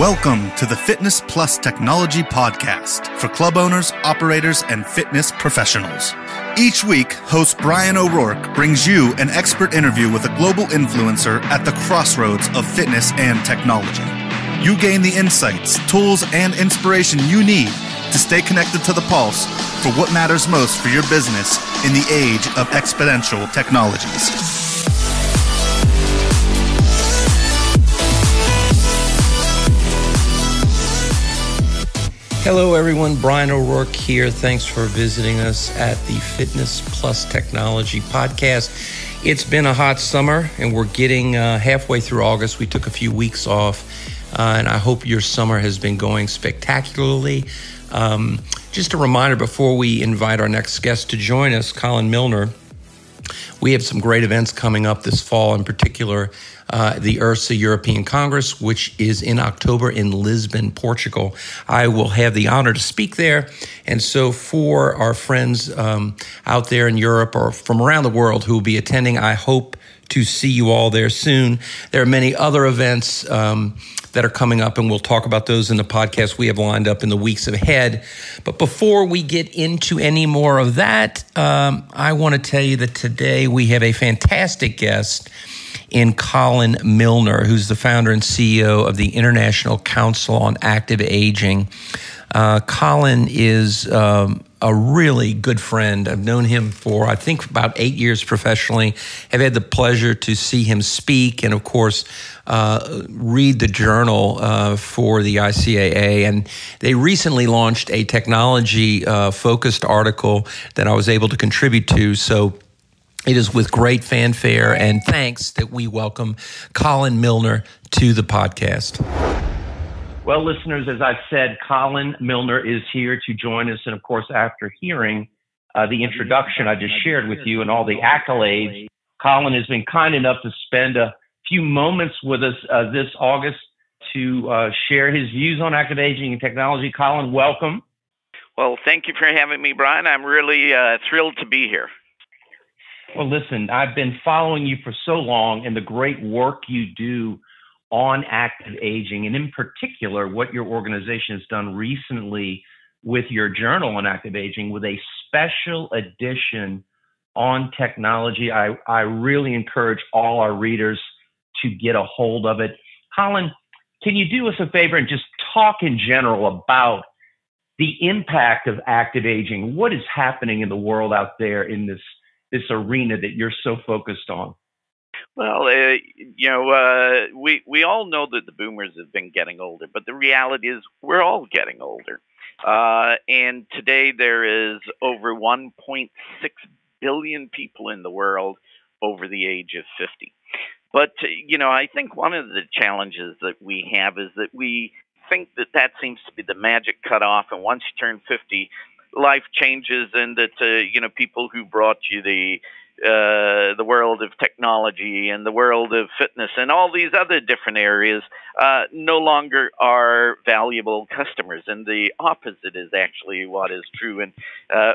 Welcome to the Fitness Plus Technology Podcast for club owners, operators, and fitness professionals. Each week, host Bryan O'Rourke brings you an expert interview with a global influencer at the crossroads of fitness and technology. You gain the insights, tools, and inspiration you need to stay connected to the pulse for what matters most for your business in the age of exponential technologies. Hello everyone, Bryan O'Rourke here. Thanks for visiting us at the Fitness Plus Technology Podcast. It's been a hot summer and we're getting halfway through August. We took a few weeks off and I hope your summer has been going spectacularly. Just a reminder before we invite our next guest to join us, Colin Milner, we have some great events coming up this fall, in particular the IRSA European Congress, which is in October in Lisbon, Portugal. I will have the honor to speak there. And so for our friends out there in Europe or from around the world who will be attending, I hope to see you all there soon. There are many other events that are coming up, and we'll talk about those in the podcast we have lined up in the weeks ahead. But before we get into any more of that, I want to tell you that today we have a fantastic guest in Colin Milner, who's the founder and CEO of the International Council on Active Aging. Colin is a really good friend. I've known him for, I think, about 8 years professionally. I've had the pleasure to see him speak and, of course, read the journal for the ICAA. And they recently launched a technology-focused article that I was able to contribute to. So it is with great fanfare and thanks that we welcome Colin Milner to the podcast. Well, listeners, as I've said, Colin Milner is here to join us. And of course, after hearing the introduction I just shared with you and all the accolades, Colin has been kind enough to spend a few moments with us this August to share his views on active aging and technology. Colin, welcome. Well, thank you for having me, Bryan. I'm really thrilled to be here. Well, listen, I've been following you for so long and the great work you do on active aging, and in particular, what your organization has done recently with your journal on active aging with a special edition on technology. I really encourage all our readers to get a hold of it. Colin, can you do us a favor and just talk in general about the impact of active aging? What is happening in the world out there in this arena that you're so focused on? Well, we all know that the boomers have been getting older, but the reality is we're all getting older. And today there is over 1.6 billion people in the world over the age of 50. But, I think one of the challenges that we have is that we think that seems to be the magic cutoff. And once you turn 50, life changes, and that, people who brought you the world of technology and the world of fitness and all these other different areas no longer are valuable customers. And the opposite is actually what is true. And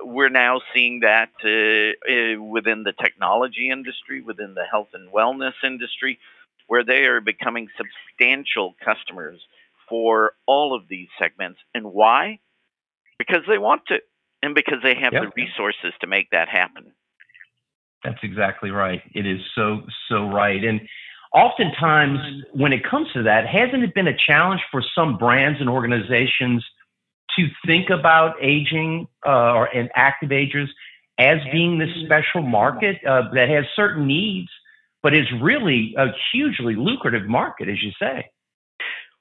we're now seeing that within the technology industry, within the health and wellness industry, where they are becoming substantial customers for all of these segments. And why? Because they want to, and because they have the resources to make that happen. That's exactly right. It is so right. And oftentimes when it comes to that, hasn't it been a challenge for some brands and organizations to think about aging and active agers as being this special market that has certain needs, but is really a hugely lucrative market, as you say?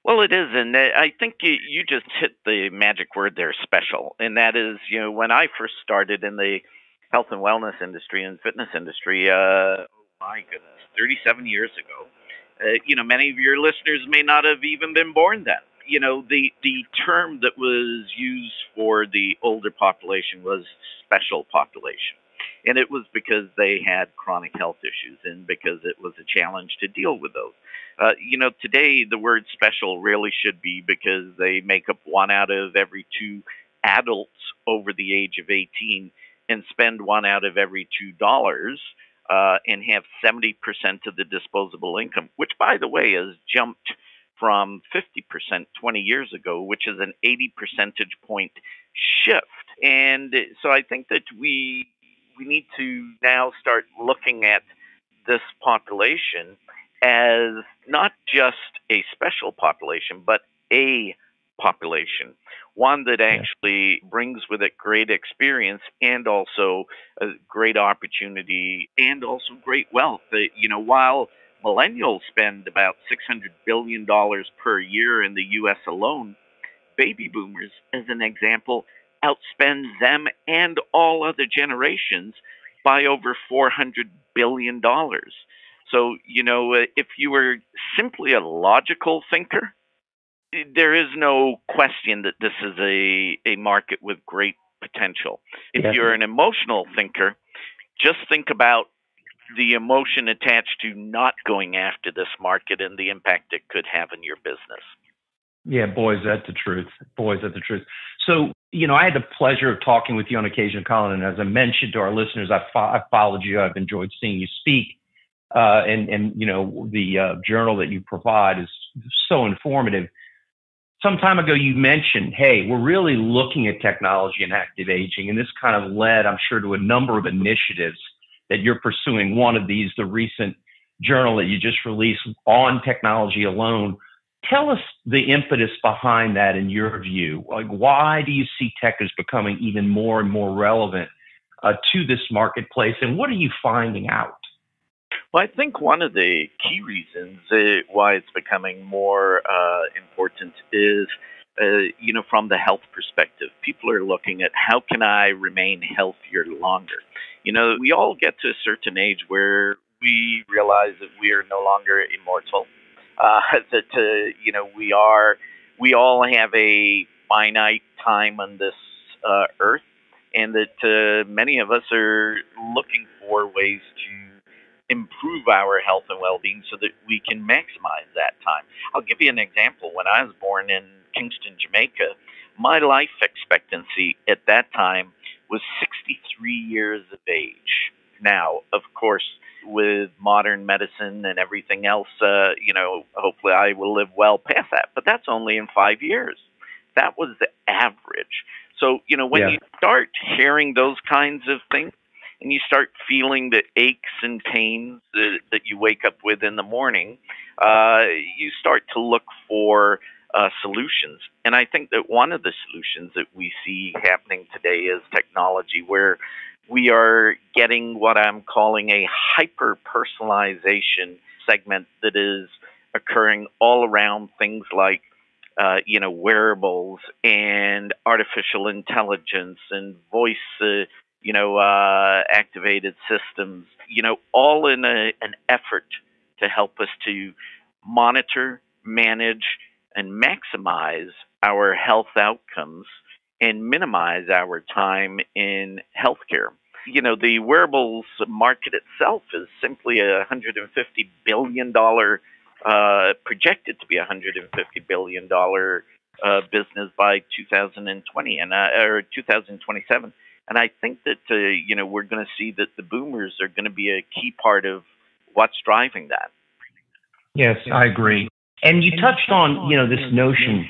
Well, it is, and I think you just hit the magic word there, special. And that is, when I first started in the health and wellness industry and fitness industry, my goodness, 37 years ago, many of your listeners may not have even been born then. The term that was used for the older population was special population. And it was because they had chronic health issues and because it was a challenge to deal with those. Today the word special really should be because they make up 1 out of every 2 adults over the age of 18 and spend 1 out of every $2 and have 70% of the disposable income, which, by the way, has jumped from 50% 20 years ago, which is an 80 percentage point shift. And so I think that we need to now start looking at this population as not just a special population, but a population, one that actually brings with it great experience and also a great opportunity and also great wealth. While millennials spend about $600 billion per year in the U.S. alone, baby boomers, as an example, outspend them and all other generations by over $400 billion. So, if you were simply a logical thinker, there is no question that this is a market with great potential. If you're an emotional thinker, just think about the emotion attached to not going after this market and the impact it could have in your business. Yeah, boy, is that the truth. Boy, is that the truth. So, I had the pleasure of talking with you on occasion, Colin, and as I mentioned to our listeners, I've followed you. I've enjoyed seeing you speak. And the journal that you provide is so informative. Some time ago, you mentioned, hey, we're really looking at technology and active aging, and this kind of led, I'm sure, to a number of initiatives that you're pursuing. One of these, the recent journal that you just released on technology alone. Tell us the impetus behind that in your view. Like, why do you see tech as becoming even more and more relevant to this marketplace, and what are you finding out? Well, I think one of the key reasons why it's becoming more important is, from the health perspective. People are looking at how can I remain healthier longer. We all get to a certain age where we realize that we are no longer immortal. We all have a finite time on this earth, and that many of us are looking for ways to improve our health and well-being so that we can maximize that time. I'll give you an example. When I was born in Kingston, Jamaica, my life expectancy at that time was 63 years of age. Now, of course, with modern medicine and everything else, hopefully I will live well past that. But that's only in 5 years. That was the average. So, when you start hearing those kinds of things, and you start feeling the aches and pains that you wake up with in the morning, you start to look for solutions. And I think that one of the solutions that we see happening today is technology, where we are getting what I'm calling a hyper-personalization segment that is occurring all around things like wearables and artificial intelligence and voice activated systems, all in an effort to help us to monitor, manage, and maximize our health outcomes and minimize our time in healthcare. The wearables market itself is simply a $150 billion, projected to be a $150 billion business by 2020 or 2027. And I think that, we're going to see that the boomers are going to be a key part of what's driving that. Yes, I agree. And you touched on, this notion,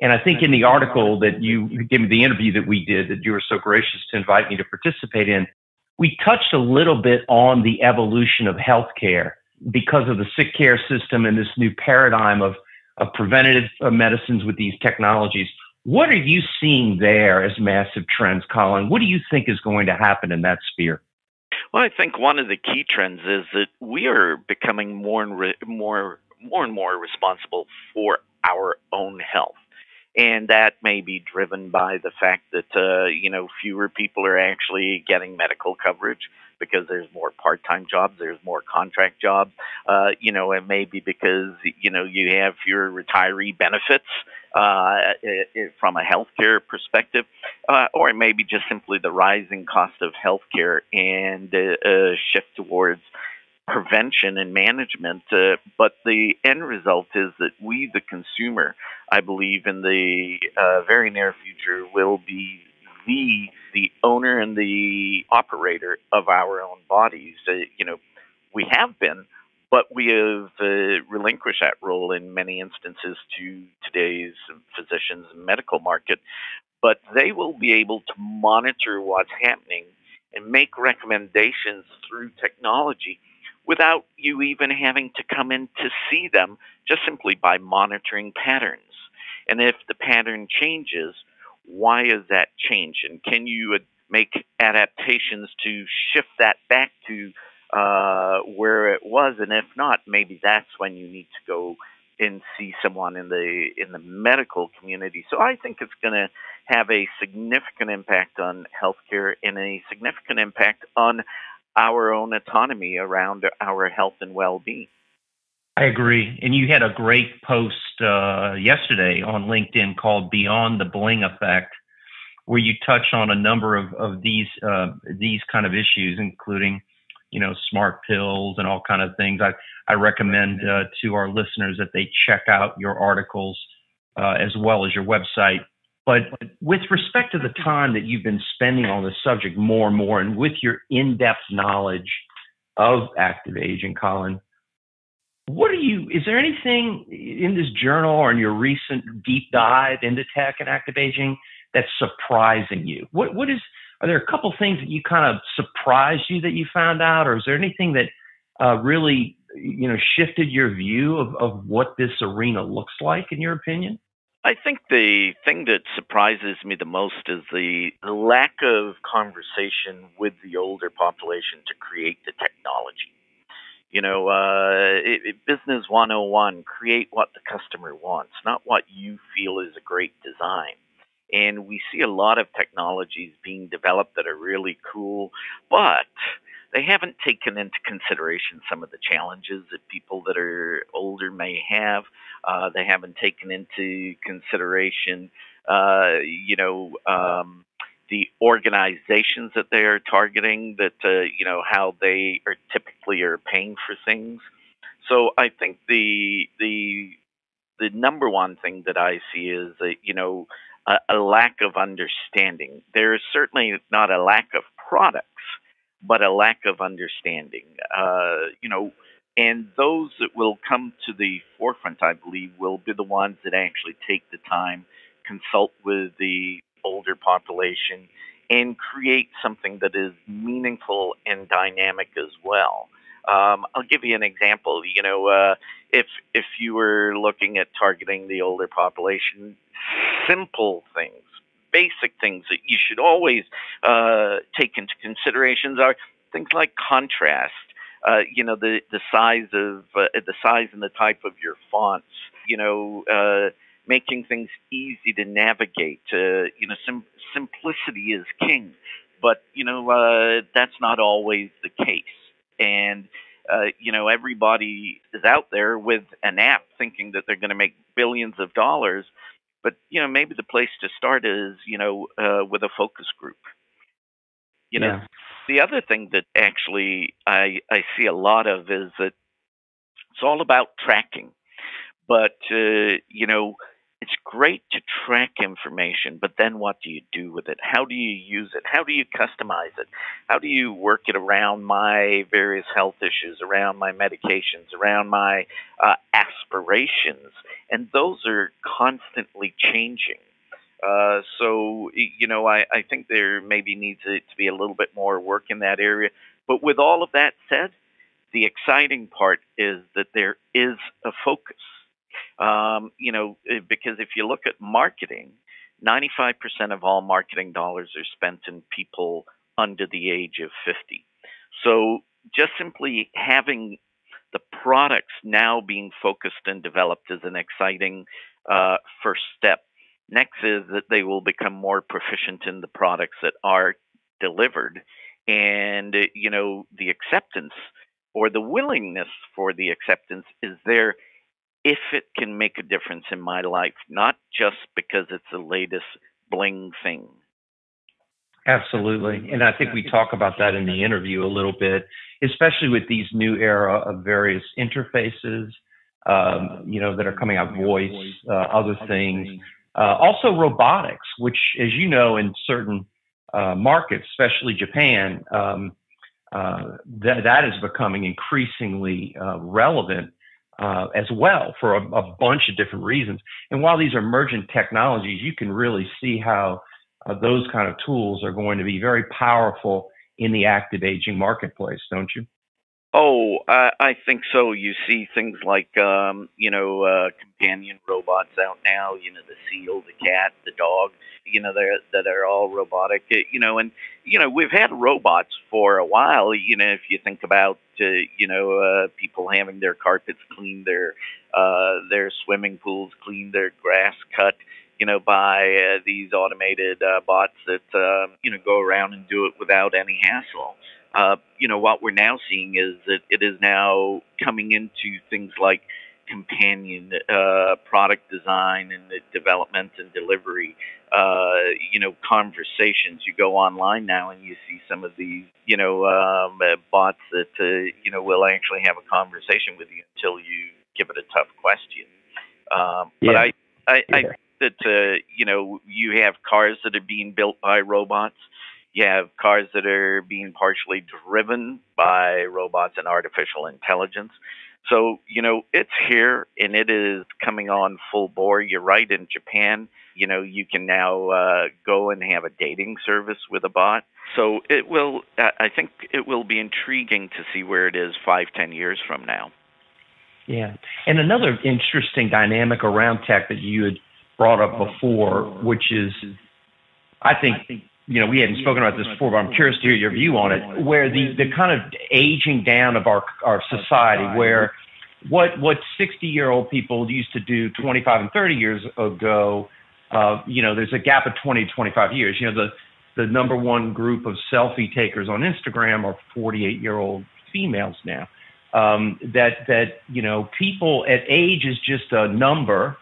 and I think in the article that you gave me, the interview that we did, that you were so gracious to invite me to participate in, we touched a little bit on the evolution of healthcare because of the sick care system and this new paradigm of preventative medicines with these technologies. What are you seeing there as massive trends, Colin? What do you think is going to happen in that sphere? Well, I think one of the key trends is that we are becoming more and more responsible for our own health. And that may be driven by the fact that, fewer people are actually getting medical coverage because there's more part-time jobs, there's more contract jobs. It may be because, you have fewer retiree benefits from a healthcare perspective, or it may be just simply the rising cost of healthcare and a shift towards prevention and management. But the end result is that we, the consumer, I believe in the very near future, will be the owner and the operator of our own bodies. We have been, But we have relinquished that role in many instances to today's physicians and medical market. But they will be able to monitor what's happening and make recommendations through technology without you even having to come in to see them, just simply by monitoring patterns. And if the pattern changes, why is that change? And can you make adaptations to shift that back to where it was? And if not, maybe that's when you need to go and see someone in the medical community. So I think it's going to have a significant impact on healthcare and a significant impact on our own autonomy around our health and well-being. I agree. And you had a great post yesterday on LinkedIn called Beyond the Bling Effect, where you touch on a number of these kind of issues, including, smart pills and all kind of things. I recommend to our listeners that they check out your articles as well as your website. But with respect to the time that you've been spending on this subject more and more, and with your in-depth knowledge of active aging, Colin, is there anything in this journal or in your recent deep dive into tech and active aging that's surprising you? Are there a couple things that you kind of surprised you that you found out, or is there anything that really, shifted your view of what this arena looks like, in your opinion? I think the thing that surprises me the most is the lack of conversation with the older population to create the technology. Business 101, create what the customer wants, not what you feel is a great design. And we see a lot of technologies being developed that are really cool, but they haven't taken into consideration some of the challenges that people that are older may have. They haven't taken into consideration, the organizations that they are targeting, that, how they are typically are paying for things. So I think the number one thing that I see is that, a lack of understanding. There is certainly not a lack of products, but a lack of understanding. And those that will come to the forefront, I believe, will be the ones that actually take the time, consult with the older population, and create something that is meaningful and dynamic as well. I'll give you an example. If you were looking at targeting the older population, simple things, basic things that you should always take into considerations are things like contrast. The size and the type of your fonts. Making things easy to navigate. Simplicity is king, but that's not always the case. And everybody is out there with an app thinking that they're going to make billions of dollars, but maybe the place to start is with a focus group. The other thing that actually I see a lot of is that it's all about tracking. But, it's great to track information, but then what do you do with it? How do you use it? How do you customize it? How do you work it around my various health issues, around my medications, around my aspirations? And those are constantly changing. So, I think there maybe needs to be a little bit more work in that area. But with all of that said, the exciting part is that there is a focus. Because if you look at marketing, 95% of all marketing dollars are spent in people under the age of 50. So just simply having the products now being focused and developed is an exciting first step. Next is that they will become more proficient in the products that are delivered, and the acceptance or the willingness for the acceptance is there if it can make a difference in my life, not just because it's the latest bling thing. Absolutely. And I think we talk about that in the interview a little bit, especially with these new era of various interfaces, that are coming out, voice, other things. Also robotics, which, as you know, in certain markets, especially Japan, that is becoming increasingly relevant as well for a bunch of different reasons. And while these are emergent technologies, you can really see how those kind of tools are going to be very powerful in the active aging marketplace, don't you? Oh, I think so. You see things like, companion robots out now, the seal, the cat, the dog, that are all robotic, and, we've had robots for a while, if you think about, people having their carpets cleaned, their swimming pools cleaned, their grass cut, by these automated bots that, go around and do it without any hassle. What we're now seeing is that it is now coming into things like companion product design and the development and delivery, conversations. You go online now and you see some of these, bots that, will actually have a conversation with you until you give it a tough question. But I think that, you have cars that are being built by robots. You have cars that are being partially driven by robots and artificial intelligence. So, it's here and it is coming on full bore. You're right, in Japan, you can now go and have a dating service with a bot. So I think it will be intriguing to see where it is 5-10 years from now. Yeah. And another interesting dynamic around tech that you had brought up before, which is, I think, we hadn't spoken about this before, but I'm curious to hear your view on it, where the kind of aging down of our society, where what 60-year-old people used to do 25 and 30 years ago, there's a gap of 20 to 25 years. The number one group of selfie takers on Instagram are 48-year-old females now. People at age is just a number,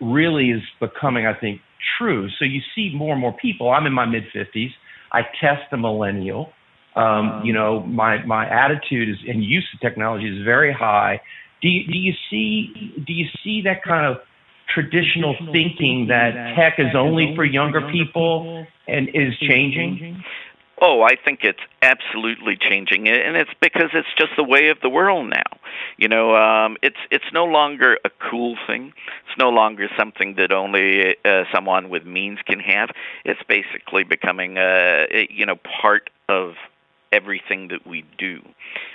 really is becoming, I think, true. So you see more and more people. I'm in my mid-50s. I test a millennial. My attitude is and use of technology is very high. Do you see that kind of traditional thinking that tech is only for younger people and is changing? Oh, I think it's absolutely changing, and it's because it's just the way of the world now. It's no longer a cool thing. It's no longer something that only someone with means can have. It's basically becoming part of everything that we do.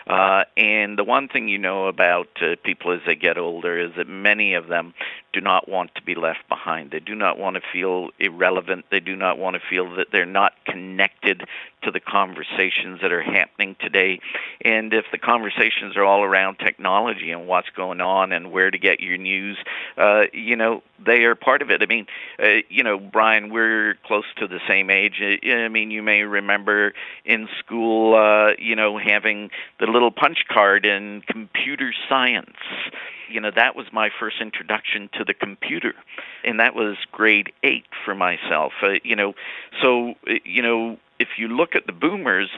And the one thing about people as they get older is that many of them do not want to be left behind. They do not want to feel irrelevant. They do not want to feel that they're not connected to the conversations that are happening today. And if the conversations are all around technology and what's going on and where to get your news, they are part of it. I mean, Brian, we're close to the same age. I mean, you may remember in school, having the little punch card in computer science. That was my first introduction to the computer, and that was grade 8 for myself. So if you look at the boomers,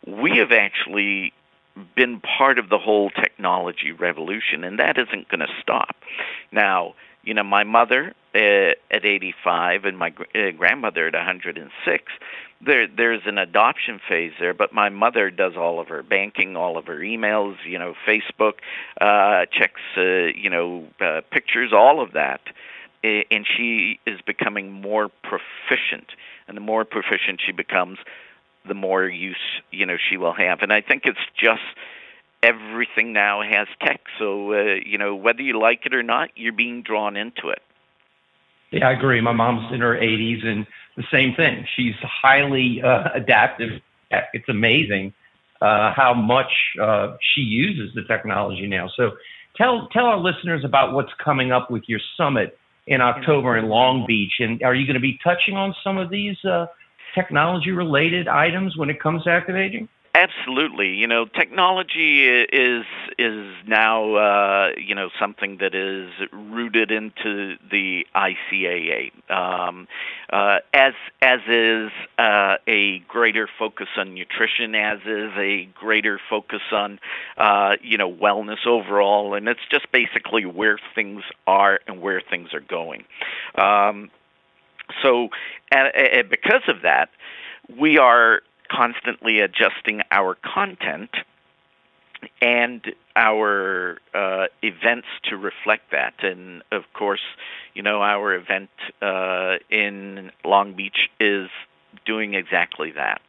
we have actually been part of the whole technology revolution, and that isn't going to stop. Now, my mother at 85 and my grandmother at 106, there's an adoption phase there, but my mother does all of her banking, all of her emails, Facebook, checks, pictures, all of that. And she is becoming more proficient. And the more proficient she becomes, the more use, she will have. And I think it's just everything now has tech. So, whether you like it or not, you're being drawn into it. Yeah, I agree. My mom's in her 80s, and the same thing. She's highly adaptive. It's amazing how much she uses the technology now. So tell our listeners about what's coming up with your summit in October in Long Beach. And are you going to be touching on some of these technology-related items when it comes to active aging? Absolutely. Technology is now something that is rooted into the ICAA, as is a greater focus on nutrition, as is a greater focus on wellness overall, and it's just basically where things are and where things are going. So because of that, we are constantly adjusting our content and our events to reflect that. And of course, our event in Long Beach is doing exactly that.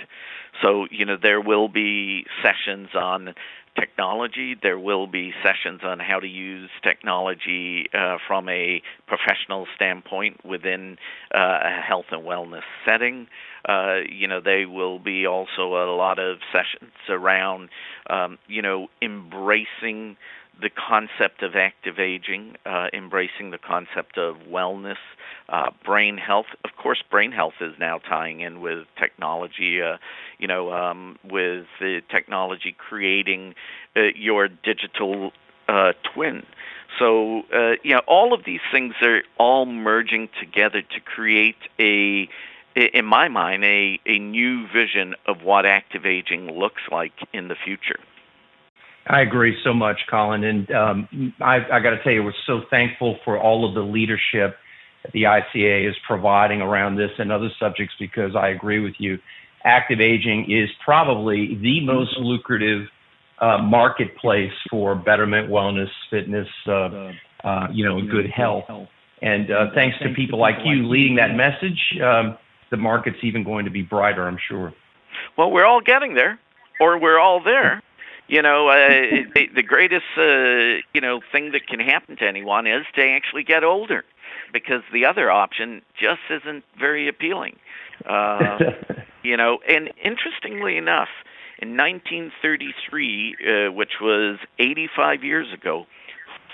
So, there will be sessions on technology. There will be sessions on how to use technology from a professional standpoint within a health and wellness setting. There will be also a lot of sessions around, embracing the concept of active aging, embracing the concept of wellness, brain health. Of course, brain health is now tying in with technology, with the technology creating your digital twin. So, all of these things are all merging together to create in my mind, a new vision of what active aging looks like in the future. I agree so much, Colin. And I got to tell you, we're so thankful for all of the leadership that the ICAA is providing around this and other subjects, because I agree with you. Active aging is probably the most lucrative marketplace for betterment, wellness, fitness, and good health. And thanks to people like you leading that message, the market's even going to be brighter, I'm sure. Well, we're all getting there, or we're all there. The greatest, thing that can happen to anyone is to actually get older, because the other option just isn't very appealing. And interestingly enough, in 1933, which was 85 years ago,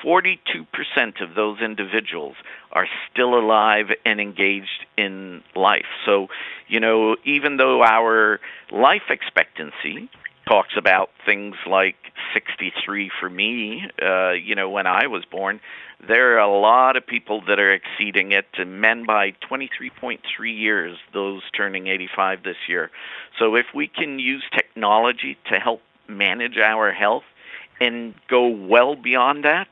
42% of those individuals are still alive and engaged in life. So, even though our life expectancy talks about things like 63 for me, when I was born, there are a lot of people that are exceeding it, and men by 23.3 years, those turning 85 this year. So if we can use technology to help manage our health and go well beyond that,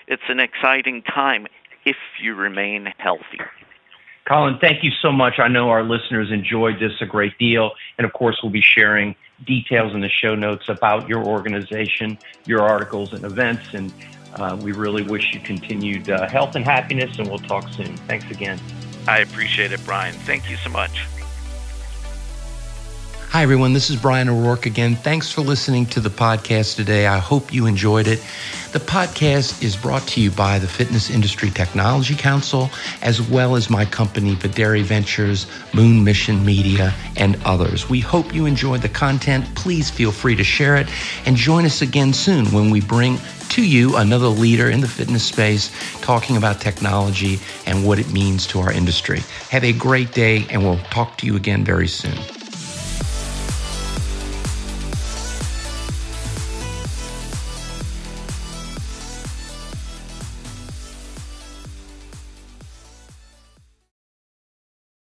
it's an exciting time if you remain healthy. Colin, thank you so much. I know our listeners enjoyed this a great deal. And of course, we'll be sharing details in the show notes about your organization, your articles and events. And we really wish you continued health and happiness, and we'll talk soon. Thanks again. I appreciate it, Bryan. Thank you so much. Hi, everyone. This is Bryan O'Rourke again. Thanks for listening to the podcast today. I hope you enjoyed it. The podcast is brought to you by the Fitness Industry Technology Council, as well as my company, Videri Ventures, Moon Mission Media, and others. We hope you enjoyed the content. Please feel free to share it, and join us again soon when we bring to you another leader in the fitness space talking about technology and what it means to our industry. Have a great day, and we'll talk to you again very soon.